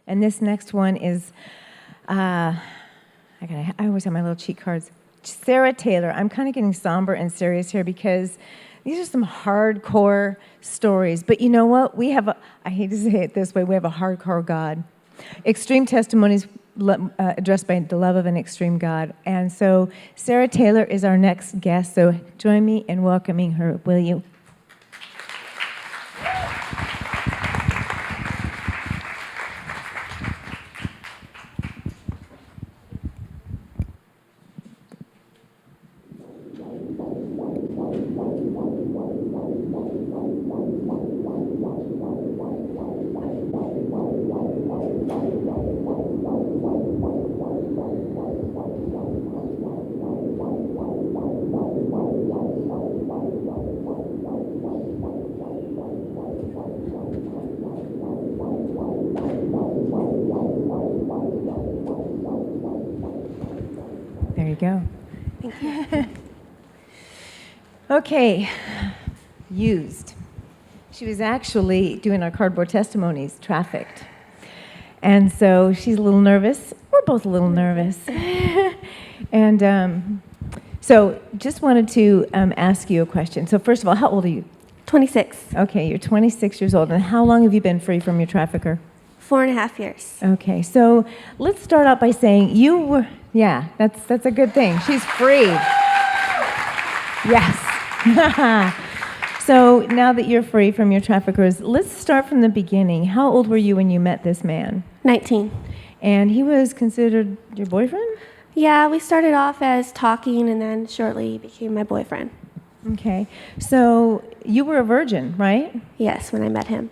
And this next one is, I always have my little cheat cards. Sara Taylor. I'm kind of getting somber and serious here because these are some hardcore stories. But you know what? I hate to say it this way, we have a hardcore God. Extreme testimonies addressed by the love of an extreme God. And so Sara Taylor is our next guest. So join me in welcoming her, will you? There you go. Thank you. Okay, used. She was actually doing our cardboard testimonies, trafficked. And so she's a little nervous. We're both a little nervous. And so just wanted to ask you a question. So first of all, how old are you? 26. Okay, you're 26 years old. And how long have you been free from your trafficker? 4.5 years. Okay, so let's start out by saying you were, that's a good thing. She's free. Yes. So now that you're free from your traffickers, let's start from the beginning. How old were you when you met this man? 19. And he was considered your boyfriend? Yeah, we started off as talking and then shortly he became my boyfriend. Okay, so you were a virgin, right? Yes, when I met him.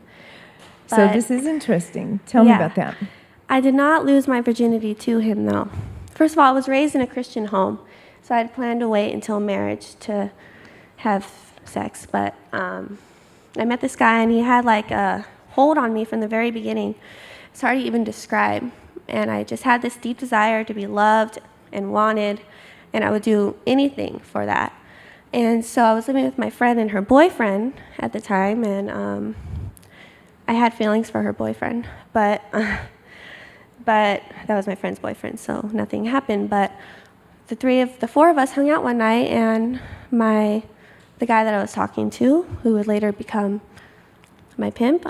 So this is interesting. Tell me about that. I did not lose my virginity to him, though. First of all, I was raised in a Christian home, so I had planned to wait until marriage to have sex. But I met this guy, and he had like a hold on me from the very beginning. It's hard to even describe. And I just had this deep desire to be loved and wanted, and I would do anything for that. And so I was living with my friend and her boyfriend at the time, and I had feelings for her boyfriend, but that was my friend's boyfriend, so nothing happened. But the four of us hung out one night, and the guy that I was talking to, who would later become my pimp,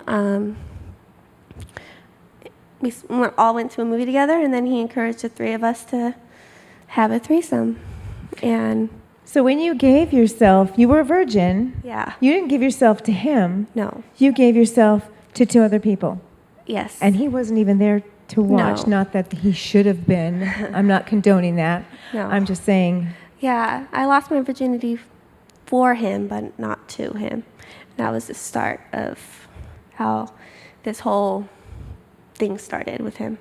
we all went to a movie together, and then he encouraged the three of us to have a threesome. And so when you gave yourself, you were a virgin. Yeah. You didn't give yourself to him. No. You gave yourself to two other people. Yes. And he wasn't even there to watch. No. Not that he should have been. I'm not condoning that. No. I'm just saying. Yeah, I lost my virginity for him, but not to him. That was the start of how this whole thing started with him.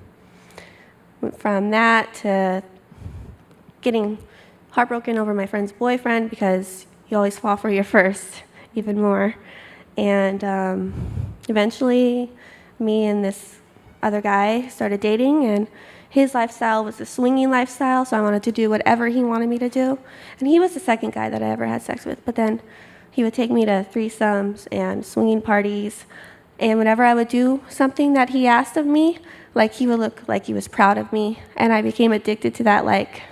Went from that to getting heartbroken over my friend's boyfriend, because you always fall for your first even more. And eventually, me and this other guy started dating, and his lifestyle was a swinging lifestyle, so I wanted to do whatever he wanted me to do. And he was the second guy that I ever had sex with, but then he would take me to threesomes and swinging parties, and whenever I would do something that he asked of me, like, he would look like he was proud of me, and I became addicted to that, like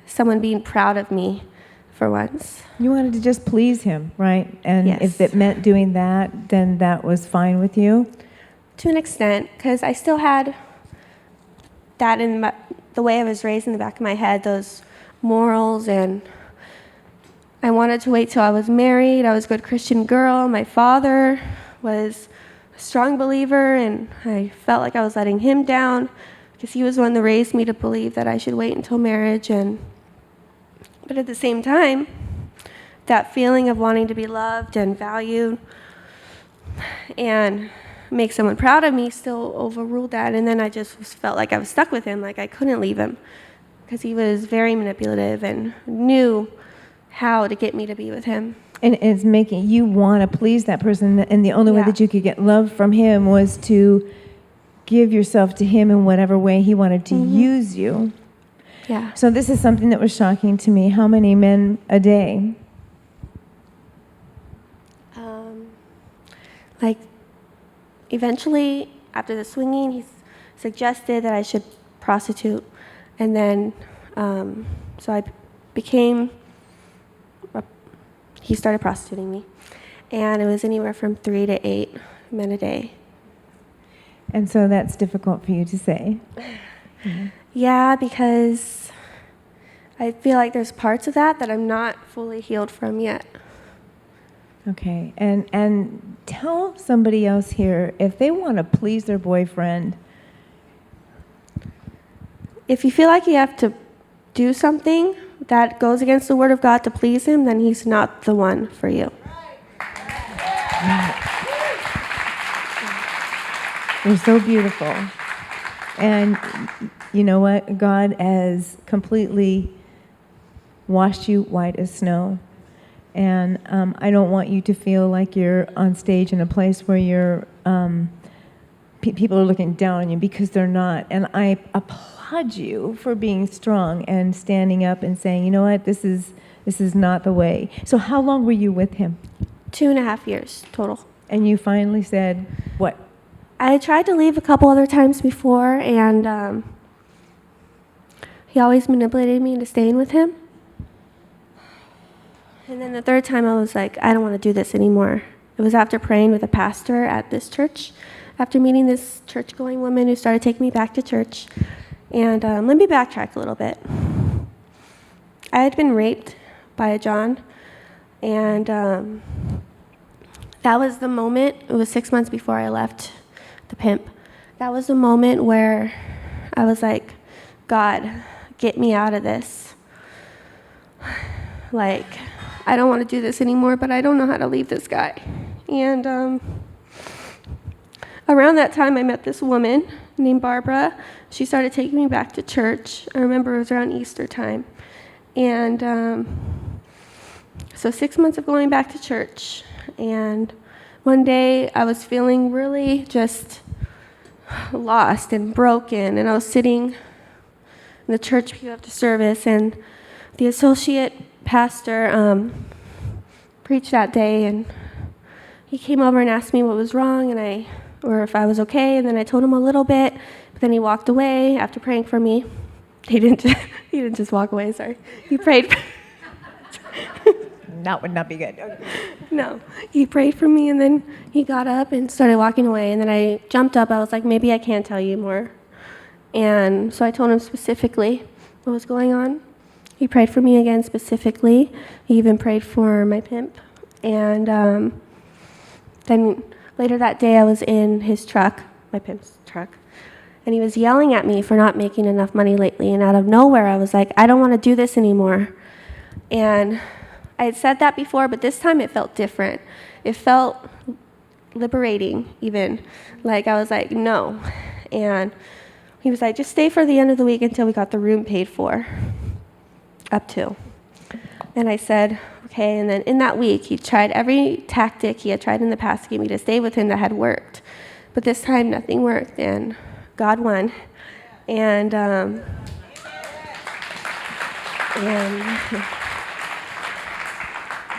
someone being proud of me for once. You wanted to just please him, right? And Yes. if it meant doing that, then that was fine with you? To an extent, because I still had that in the way I was raised in the back of my head, those morals, and I wanted to wait till I was married. I was a good Christian girl. My father was a strong believer, and I felt like I was letting him down because he was the one that raised me to believe that I should wait until marriage. But at the same time, that feeling of wanting to be loved and valued and make someone proud of me still overruled that. And then I just felt like I was stuck with him, like I couldn't leave him, because he was very manipulative and knew how to get me to be with him. And it's making you want to please that person, and the only way Yeah. that you could get love from him was to give yourself to him in whatever way he wanted to use you. Yeah. So this is something that was shocking to me. How many men a day? Like, eventually, after the swinging, suggested that I should prostitute. And then, so I became, he started prostituting me. And it was anywhere from 3 to 8 men a day. And so that's difficult for you to say. Yeah, because I feel like there's parts of that I'm not fully healed from yet. Okay, and tell somebody else here, if they want to please their boyfriend. If you feel like you have to do something that goes against the Word of God to please Him, then He's not the one for you. You're so beautiful. And you know what? God has completely washed you white as snow. And I don't want you to feel like you're on stage in a place where you're people are looking down on you, because they're not. And I applaud you for being strong and standing up and saying, you know what, this is not the way. So how long were you with him? 2.5 years total. And you finally said what? I tried to leave a couple other times before, and he always manipulated me into staying with him. And then the third time I was like, I don't want to do this anymore. It was after praying with a pastor at this church, after meeting this church-going woman who started taking me back to church. And let me backtrack a little bit. I had been raped by a John, and that was the moment. It was 6 months before I left the pimp. That was the moment where I was like, God, get me out of this. Like, I don't want to do this anymore, but I don't know how to leave this guy. And around that time, I met this woman named Barbara. She started taking me back to church. I remember it was around Easter time. And so 6 months of going back to church. And one day, I was feeling really just lost and broken. And I was sitting in the church pew after service, and the associate pastor preached that day, and he came over and asked me what was wrong, or if I was okay, and then I told him a little bit, but then he walked away after praying for me. He didn't just walk away, sorry. He prayed. That would not be good. Okay. No, he prayed for me, and then he got up and started walking away, and then I jumped up. I was like, maybe I can't tell you more. And so I told him specifically what was going on. He prayed for me again specifically. He even prayed for my pimp. And then later that day, I was in his truck, my pimp's truck, and he was yelling at me for not making enough money lately. And out of nowhere, I was like, I don't want to do this anymore. And I had said that before, but this time it felt different. It felt liberating, even. Like, I was like, no. And he was like, just stay for the end of the week until we got the room paid for. Up to. And I said, okay. And then in that week, he tried every tactic he had tried in the past to get me to stay with him that had worked. But this time, nothing worked, and God won. And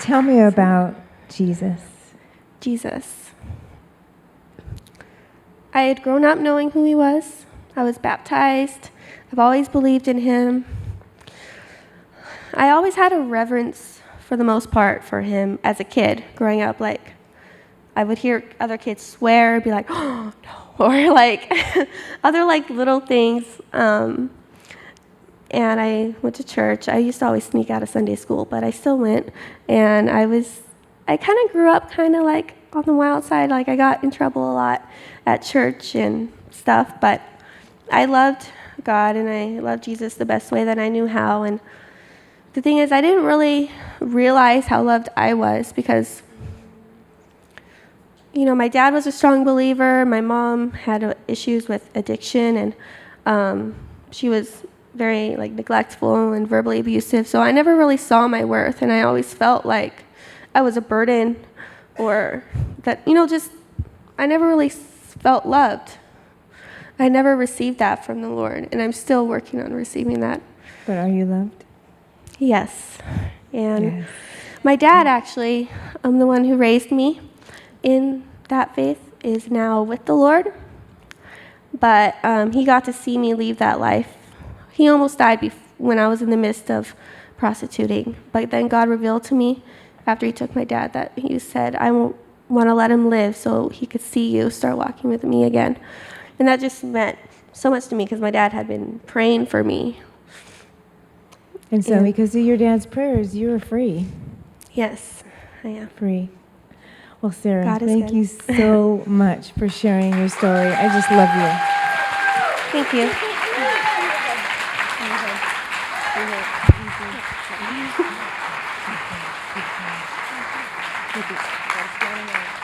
Tell me about Jesus. Jesus. I had grown up knowing who he was. I was baptized. I've always believed in him. I always had a reverence, for the most part, for him as a kid growing up. Like, I would hear other kids swear, be like, oh, no, or like other like little things. And I went to church. I used to always sneak out of Sunday school, but I still went. And I kind of grew up kind of like on the wild side. Like, I got in trouble a lot at church and stuff, but I loved God and I loved Jesus the best way that I knew how. And the thing is, I didn't really realize how loved I was because, you know, my dad was a strong believer. My mom had issues with addiction, and she was very, like, neglectful and verbally abusive. So I never really saw my worth, and I always felt like I was a burden or that, you know, just I never really felt loved. I never received that from the Lord, and I'm still working on receiving that. But are you loved? Yes. And Yes. my dad, actually, the one who raised me in that faith, is now with the Lord. But he got to see me leave that life. He almost died when I was in the midst of prostituting. But then God revealed to me after he took my dad that he said, I won't want to let him live so he could see you start walking with me again. And that just meant so much to me because my dad had been praying for me. And so because of your dad's prayers, you were free. Yes, I am. Free. Well, Sarah, God is thank good. you so much for sharing your story. I just love you. Thank you. Thank you.